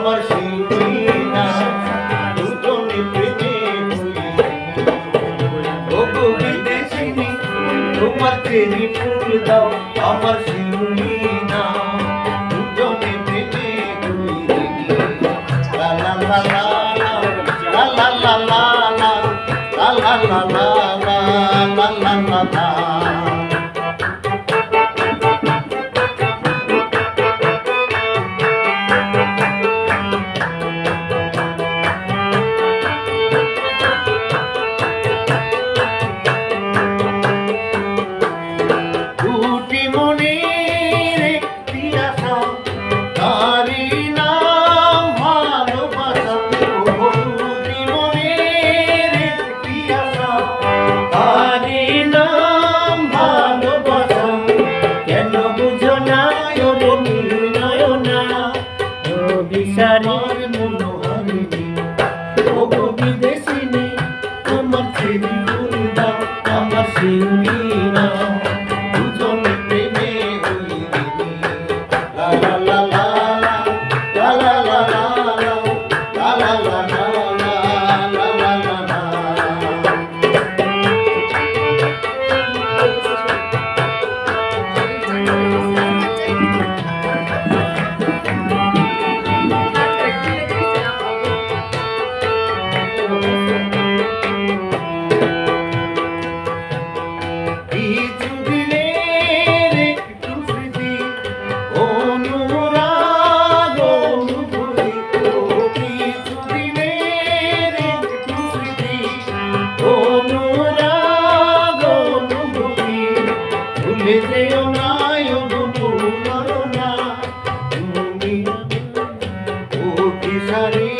আমার শিউলিনা দুজনে প্রেমে ও গো বিদেশিনী তোমার চেরি ফুল দাও আমার শিউলিনা দুজনে প্রেমে লা লা লা লা লা লা লা লা লা লা লা লা লা লা লা লা। আমার মনোহারিণী ও গো বিদেশিনী আমার চেরি ফুল দাও আমার শিউলিনা দুজনে প্রেমে হইলিনি লা লা লা লা লা লা লা লা লা লা লা লা লা লা লা লা। Sorry.